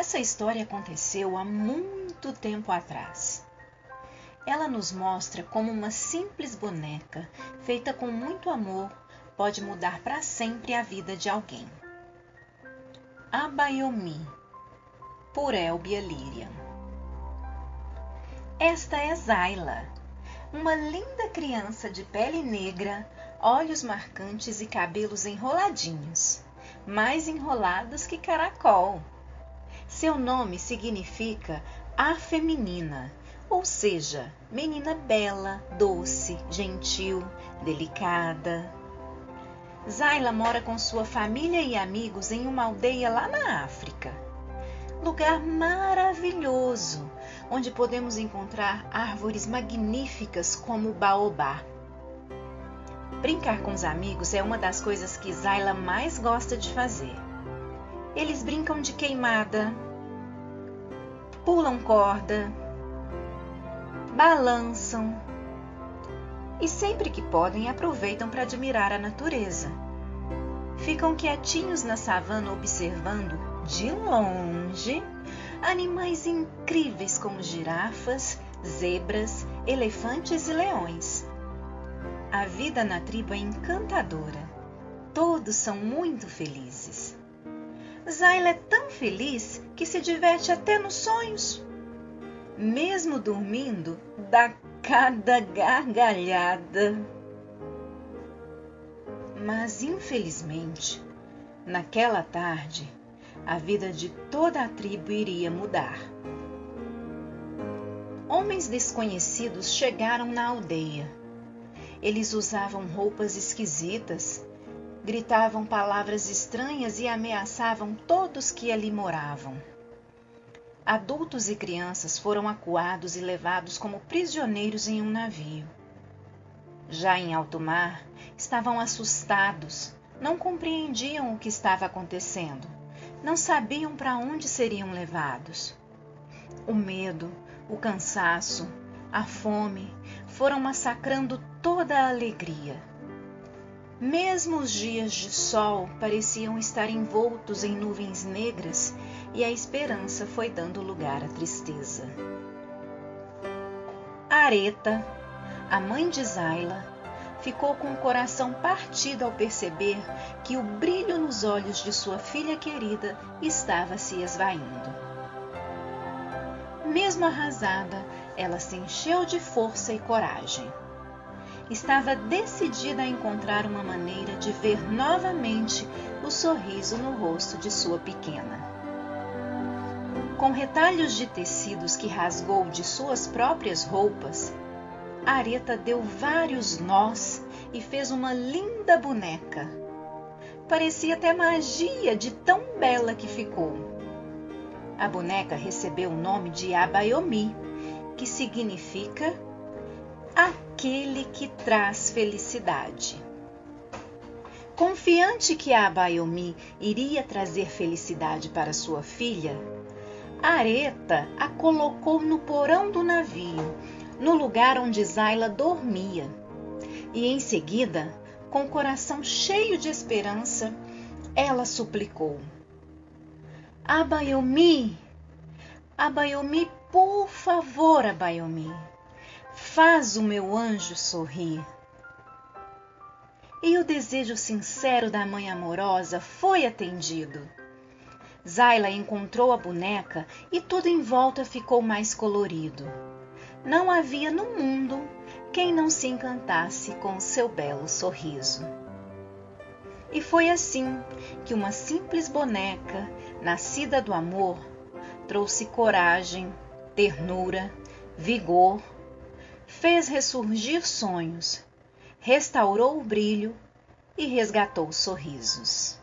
Essa história aconteceu há muito tempo atrás. Ela nos mostra como uma simples boneca, feita com muito amor, pode mudar para sempre a vida de alguém. Abayomi, por Elbia Lirian. Esta é Zayla, uma linda criança de pele negra, olhos marcantes e cabelos enroladinhos, mais enrolados que caracol. Seu nome significa afeminina, ou seja, menina bela, doce, gentil, delicada. Zayla mora com sua família e amigos em uma aldeia lá na África. Lugar maravilhoso, onde podemos encontrar árvores magníficas como o baobá. Brincar com os amigos é uma das coisas que Zayla mais gosta de fazer. Eles brincam de queimada, pulam corda, balançam e sempre que podem aproveitam para admirar a natureza. Ficam quietinhos na savana observando, de longe, animais incríveis como girafas, zebras, elefantes e leões. A vida na tribo é encantadora. Todos são muito felizes. Zayla é tão feliz que se diverte até nos sonhos. Mesmo dormindo, dá cada gargalhada. Mas, infelizmente, naquela tarde, a vida de toda a tribo iria mudar. Homens desconhecidos chegaram na aldeia. Eles usavam roupas esquisitas, gritavam palavras estranhas e ameaçavam todos que ali moravam. Adultos e crianças foram acuados e levados como prisioneiros em um navio. Já em alto mar, estavam assustados, não compreendiam o que estava acontecendo, não sabiam para onde seriam levados. O medo, o cansaço, a fome foram massacrando toda a alegria. Mesmo os dias de sol pareciam estar envoltos em nuvens negras e a esperança foi dando lugar à tristeza. Areta, a mãe de Zayla, ficou com o coração partido ao perceber que o brilho nos olhos de sua filha querida estava se esvaindo. Mesmo arrasada, ela se encheu de força e coragem. Estava decidida a encontrar uma maneira de ver novamente o sorriso no rosto de sua pequena. Com retalhos de tecidos que rasgou de suas próprias roupas, Areta deu vários nós e fez uma linda boneca. Parecia até magia de tão bela que ficou. A boneca recebeu o nome de Abayomi, que significa aquele que traz felicidade. Confiante que a Abayomi iria trazer felicidade para sua filha, Areta a colocou no porão do navio, no lugar onde Zayla dormia. E em seguida, com o coração cheio de esperança, ela suplicou: Abayomi, Abayomi, por favor, Abayomi, faz o meu anjo sorrir. E o desejo sincero da mãe amorosa foi atendido. Zayla encontrou a boneca e tudo em volta ficou mais colorido. Não havia no mundo quem não se encantasse com o seu belo sorriso. E foi assim que uma simples boneca, nascida do amor, trouxe coragem, ternura, vigor, fez ressurgir sonhos, restaurou o brilho e resgatou sorrisos.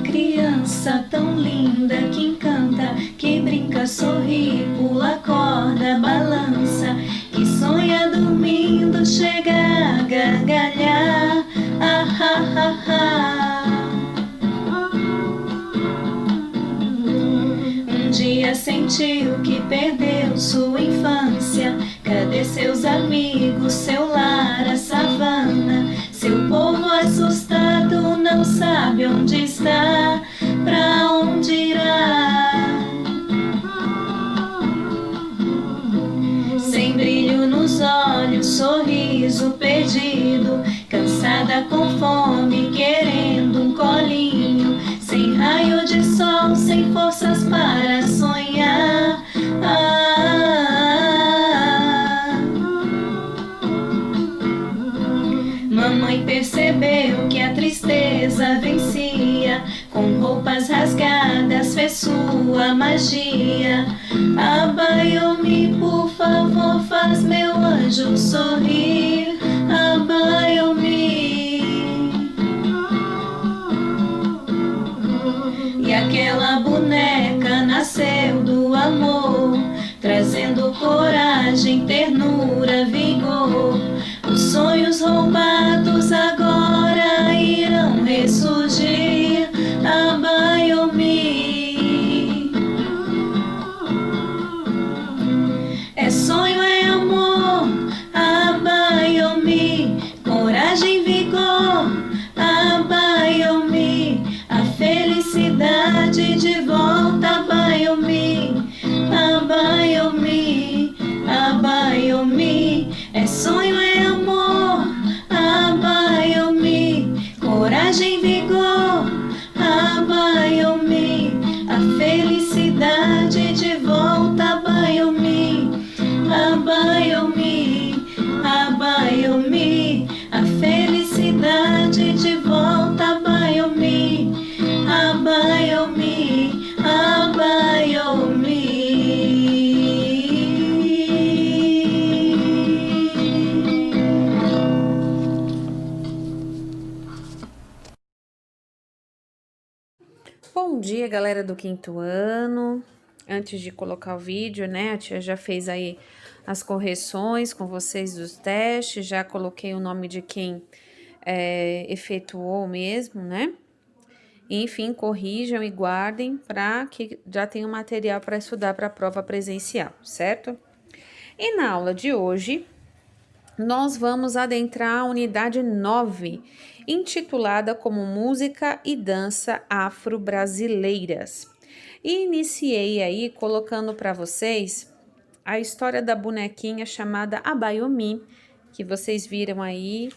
Criança tão linda que encanta, que brinca, sorri, pula, corda, balança, que sonha dormindo, chega a gargalhar. Ah, ah, ah, ah. Um dia sentiu que perdeu sua infância. Cadê seus amigos, seu lar, a savana? Seu povo assustado não sabe onde está, pra onde irá. Sem brilho nos olhos, sorriso perdido, cansada com fome, querendo um colinho, sem raio de sol, sem forças para sonhar. Mamãe percebeu que a tristeza vencia, com roupas rasgadas fez sua magia. Abaiomi, por favor, faz meu anjo sorrir. Abaiomi. E aquela boneca nasceu do amor, trazendo coragem, ternura, vigor. Os sonhos roubados agora irão ressurgir. Abaiomi. É sonho, é amor. Abaiomi. Coragem, vigor. Abaiomi. A felicidade de volta. Abaiomi. Abaiomi. Abaiomi. É sonho, é amor. Abaiomi. Coragem, vigor. Abaiomi. A felicidade de volta. Abaiomi. Abaiomi. Abaiomi. A felicidade de volta. Abaiomi. Abaiomi. Abaiomi. Bom dia, galera do 5º ano. Antes de colocar o vídeo, né, a tia já fez aí as correções com vocês dos testes, já coloquei o nome de quem efetuou mesmo, né? Enfim, corrijam e guardem para que já tenham material para estudar para a prova presencial, certo? E na aula de hoje, nós vamos adentrar a unidade 9, intitulada como Música e Dança Afro-Brasileiras. E iniciei aí colocando para vocês a história da bonequinha chamada Abaiomi, que vocês viram aí,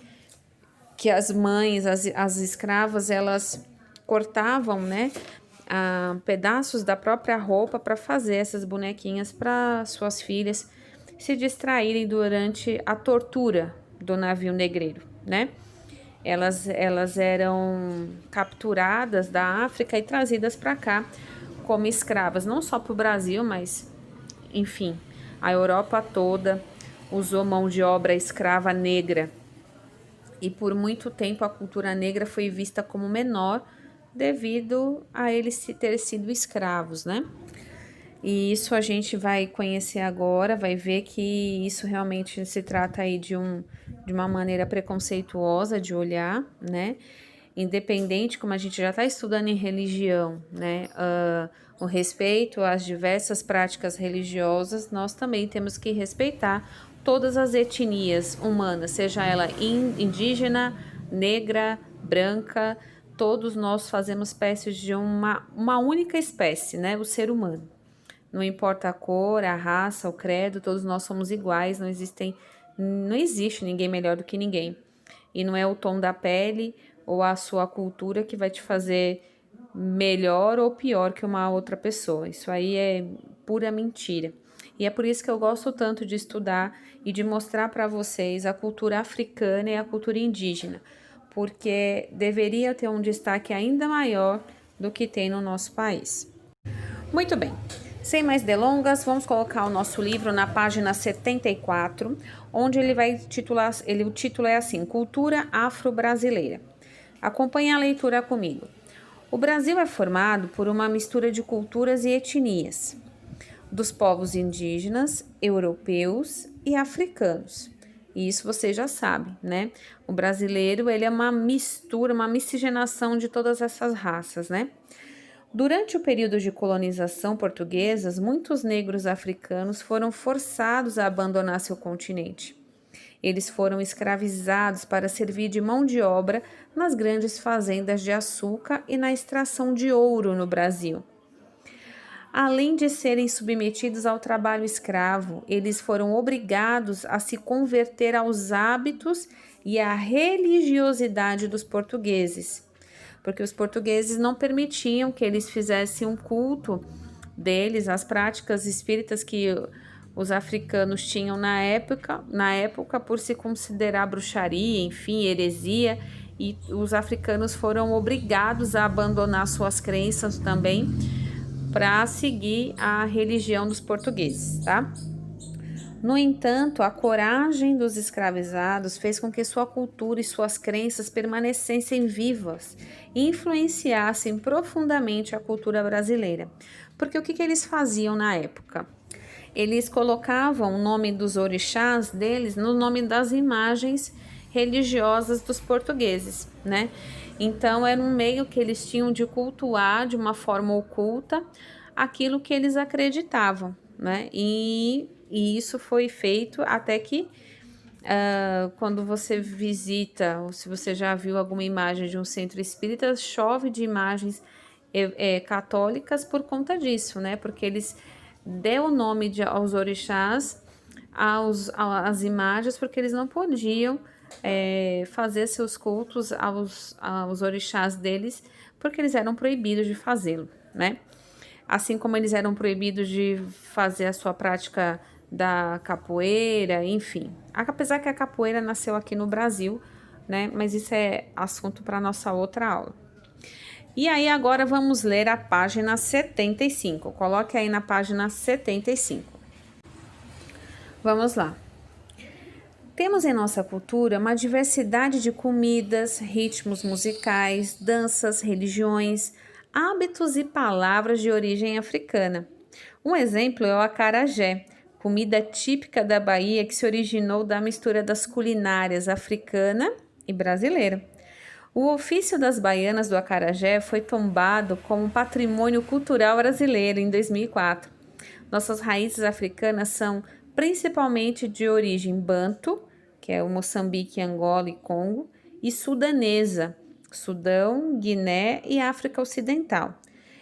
que as mães, as escravas, elas cortavam, né, pedaços da própria roupa para fazer essas bonequinhas para suas filhas se distraírem durante a tortura do navio negreiro, né? Elas eram capturadas da África e trazidas para cá como escravas, não só para o Brasil, mas, enfim, a Europa toda usou mão de obra escrava negra. E por muito tempo a cultura negra foi vista como menor devido a eles terem sido escravos, né? E isso a gente vai conhecer agora, vai ver que isso realmente se trata aí de uma maneira preconceituosa de olhar, né? Independente, como a gente já está estudando em religião, né? O respeito às diversas práticas religiosas, nós também temos que respeitar todas as etnias humanas, seja ela indígena, negra, branca, todos nós fazemos espécies de uma única espécie, né? O ser humano. Não importa a cor, a raça, o credo, todos nós somos iguais, não existe ninguém melhor do que ninguém. E não é o tom da pele ou a sua cultura que vai te fazer melhor ou pior que uma outra pessoa. Isso aí é pura mentira. E é por isso que eu gosto tanto de estudar e de mostrar para vocês a cultura africana e a cultura indígena, porque deveria ter um destaque ainda maior do que tem no nosso país. Muito bem. Sem mais delongas, vamos colocar o nosso livro na página 74, onde ele vai titular, o título é assim: Cultura Afro-Brasileira. Acompanhe a leitura comigo. O Brasil é formado por uma mistura de culturas e etnias, dos povos indígenas, europeus e africanos, E isso você já sabe, né? O brasileiro, ele é uma mistura, uma miscigenação de todas essas raças, né? Durante o período de colonização portuguesa, muitos negros africanos foram forçados a abandonar seu continente. Eles foram escravizados para servir de mão de obra nas grandes fazendas de açúcar e na extração de ouro no Brasil. Além de serem submetidos ao trabalho escravo, eles foram obrigados a se converter aos hábitos e à religiosidade dos portugueses, porque os portugueses não permitiam que eles fizessem um culto deles, as práticas espíritas que os africanos tinham na época por se considerar bruxaria, enfim, heresia, e os africanos foram obrigados a abandonar suas crenças também para seguir a religião dos portugueses, tá? No entanto, a coragem dos escravizados fez com que sua cultura e suas crenças permanecessem vivas e influenciassem profundamente a cultura brasileira. Porque o que eles faziam na época? Eles colocavam o nome dos orixás deles no nome das imagens religiosas dos portugueses, né? Então, era um meio que eles tinham de cultuar de uma forma oculta aquilo que eles acreditavam, né? E isso foi feito até que, quando você visita, ou se você já viu alguma imagem de um centro espírita, chove de imagens católicas por conta disso, né? Porque eles deu o nome aos orixás, às imagens, porque eles não podiam fazer seus cultos aos orixás deles, porque eles eram proibidos de fazê-lo, né? Assim como eles eram proibidos de fazer a sua prática da capoeira, enfim. Apesar que a capoeira nasceu aqui no Brasil, né? Mas isso é assunto para nossa outra aula. E aí agora vamos ler a página 75. Coloque aí na página 75. Vamos lá. Temos em nossa cultura uma diversidade de comidas, ritmos musicais, danças, religiões, hábitos e palavras de origem africana. Um exemplo é o acarajé, comida típica da Bahia que se originou da mistura das culinárias africana e brasileira. O ofício das baianas do acarajé foi tombado como patrimônio cultural brasileiro em 2004. Nossas raízes africanas são principalmente de origem banto, que é o Moçambique, Angola e Congo, e sudanesa, Sudão, Guiné e África Ocidental.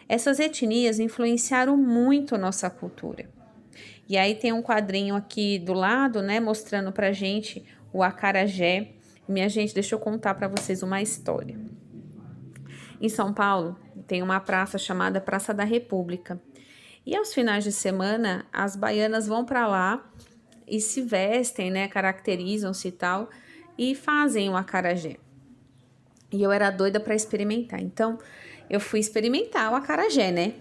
Essas etnias influenciaram muito nossa cultura. E aí tem um quadrinho aqui do lado, né, mostrando pra gente o acarajé. Minha gente, deixa eu contar para vocês uma história. Em São Paulo, tem uma praça chamada Praça da República. E aos finais de semana, as baianas vão para lá e se vestem, né, caracterizam-se e tal, e fazem o acarajé. E eu era doida para experimentar. Então, eu fui experimentar o acarajé, né?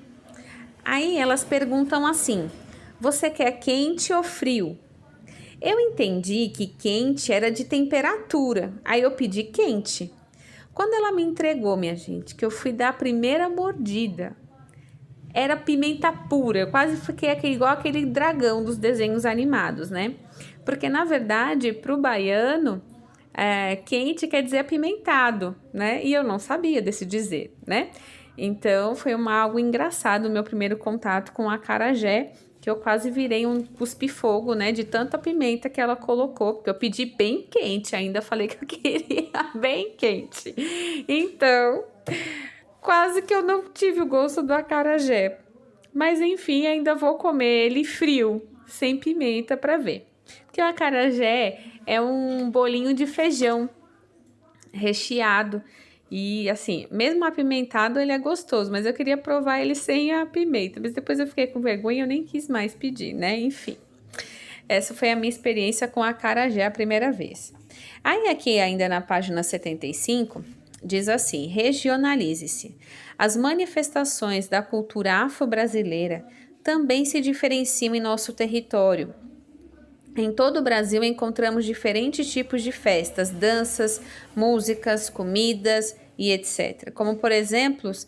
Aí elas perguntam assim: você quer quente ou frio? Eu entendi que quente era de temperatura, aí eu pedi quente. Quando ela me entregou, minha gente, que eu fui dar a primeira mordida, era pimenta pura, eu quase fiquei igual aquele dragão dos desenhos animados, né? Porque, na verdade, para o baiano, quente quer dizer apimentado, né? E eu não sabia desse dizer, né? Então, foi algo engraçado o meu primeiro contato com o acarajé, que eu quase virei um cuspe-fogo, né, de tanta pimenta que ela colocou, porque eu pedi bem quente, ainda falei que eu queria bem quente. Então, quase que eu não tive o gosto do acarajé. Mas, enfim, ainda vou comer ele frio, sem pimenta, para ver. Porque o acarajé é um bolinho de feijão recheado. E assim, mesmo apimentado ele é gostoso, mas eu queria provar ele sem a pimenta. Mas depois eu fiquei com vergonha e eu nem quis mais pedir, né? Enfim, essa foi a minha experiência com a acarajé a primeira vez. Aí aqui ainda na página 75, diz assim: regionalize-se. As manifestações da cultura afro-brasileira também se diferenciam em nosso território. Em todo o Brasil encontramos diferentes tipos de festas, danças, músicas, comidas e etc. Como exemplos,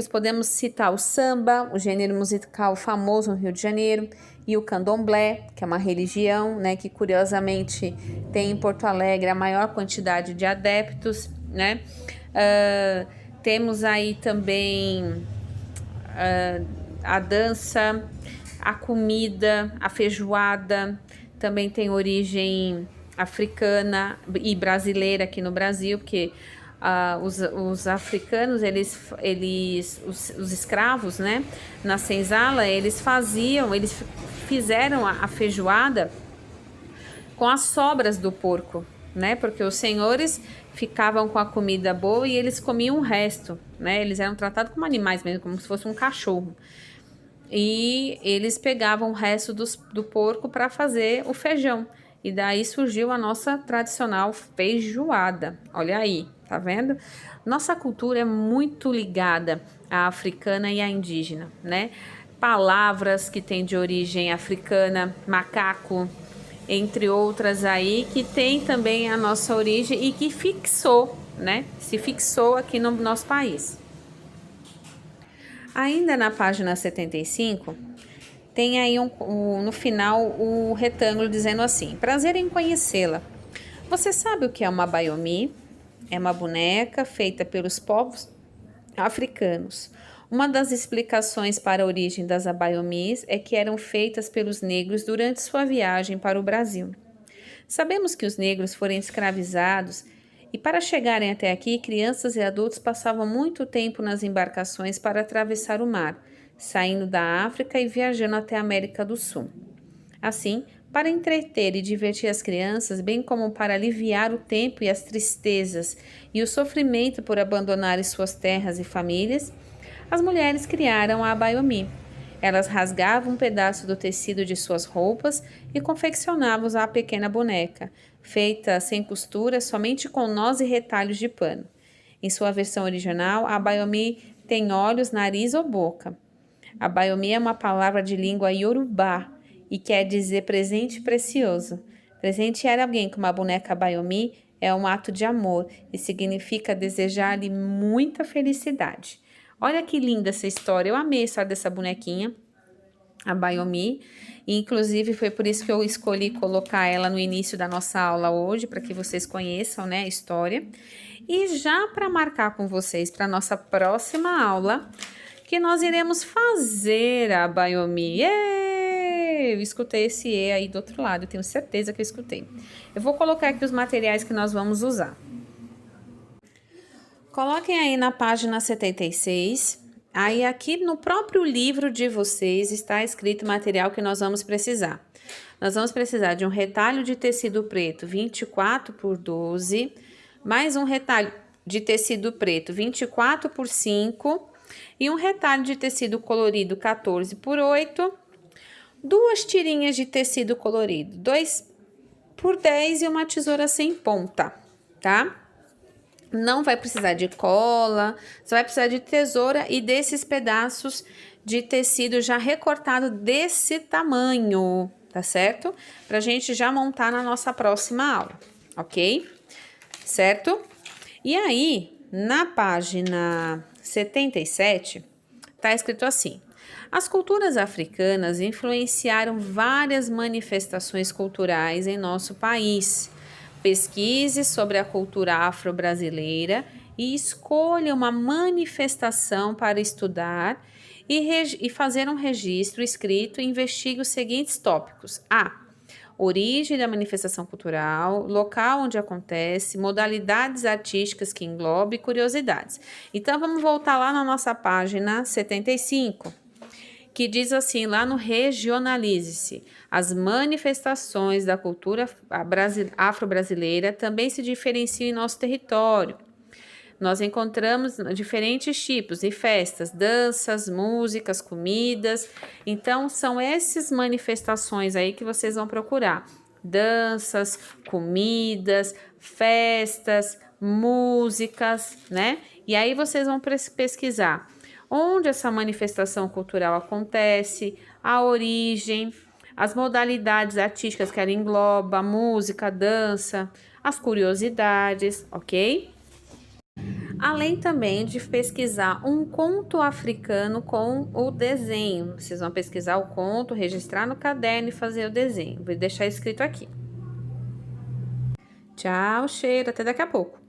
podemos citar o samba, o gênero musical famoso no Rio de Janeiro, e o candomblé, que é uma religião, né, que curiosamente tem em Porto Alegre a maior quantidade de adeptos, né? Temos aí também a dança, a comida, a feijoada, também tem origem africana e brasileira aqui no Brasil, porque os africanos, os escravos, né, na senzala, eles fizeram a feijoada com as sobras do porco, né, porque os senhores ficavam com a comida boa e eles comiam o resto, né, eles eram tratados como animais mesmo, como se fosse um cachorro. E eles pegavam o resto do porco para fazer o feijão. E daí surgiu a nossa tradicional feijoada. Olha aí, tá vendo? Nossa cultura é muito ligada à africana e à indígena, né? Palavras que têm de origem africana, macaco, entre outras aí, que tem também a nossa origem e que fixou, né? Se fixou aqui no nosso país. Ainda na página 75, tem aí no final o retângulo dizendo assim: prazer em conhecê-la. Você sabe o que é uma baiomi? É uma boneca feita pelos povos africanos. Uma das explicações para a origem das abaiomis é que eram feitas pelos negros durante sua viagem para o Brasil. Sabemos que os negros foram escravizados e para chegarem até aqui, crianças e adultos passavam muito tempo nas embarcações para atravessar o mar, saindo da África e viajando até a América do Sul. Assim, para entreter e divertir as crianças, bem como para aliviar o tempo e as tristezas e o sofrimento por abandonarem suas terras e famílias, as mulheres criaram a abaiomi. Elas rasgavam um pedaço do tecido de suas roupas e confeccionavam a pequena boneca, feita sem costura, somente com nós e retalhos de pano. Em sua versão original, a abaiomi tem olhos, nariz ou boca. Abaiomi é uma palavra de língua iorubá e quer dizer presente precioso. Presentear alguém com uma boneca abaiomi é um ato de amor e significa desejar-lhe muita felicidade. Olha que linda essa história, eu amei a história dessa bonequinha, a baiomi, e inclusive foi por isso que eu escolhi colocar ela no início da nossa aula hoje, para que vocês conheçam, né, a história. E já para marcar com vocês para a nossa próxima aula, que nós iremos fazer a baiomi. Eu escutei esse E aí do outro lado, eu tenho certeza que eu escutei. Eu vou colocar aqui os materiais que nós vamos usar. Coloquem aí na página 76, aí aqui no próprio livro de vocês está escrito o material que nós vamos precisar. Nós vamos precisar de um retalho de tecido preto 24 por 12, mais um retalho de tecido preto 24 por 5 e um retalho de tecido colorido 14 por 8, duas tirinhas de tecido colorido 2 por 10 e uma tesoura sem ponta, tá? Não vai precisar de cola, você vai precisar de tesoura e desses pedaços de tecido já recortado desse tamanho, tá certo? Pra gente já montar na nossa próxima aula, ok? Certo? E aí, na página 77, tá escrito assim: as culturas africanas influenciaram várias manifestações culturais em nosso país. Pesquise sobre a cultura afro-brasileira e escolha uma manifestação para estudar e fazer um registro escrito e investigue os seguintes tópicos. A. Origem da manifestação cultural, local onde acontece, modalidades artísticas que englobe e curiosidades. Então, vamos voltar lá na nossa página 75. Que diz assim, lá no Regionalize-se, as manifestações da cultura afro-brasileira também se diferenciam em nosso território. Nós encontramos diferentes tipos de festas, danças, músicas, comidas. Então, são essas manifestações aí que vocês vão procurar. Danças, comidas, festas, músicas, né? E aí vocês vão pesquisar onde essa manifestação cultural acontece, a origem, as modalidades artísticas que ela engloba, música, dança, as curiosidades, ok? além também de pesquisar um conto africano com o desenho. Vocês vão pesquisar o conto, registrar no caderno e fazer o desenho. Vou deixar escrito aqui. Tchau, cheiro, até daqui a pouco.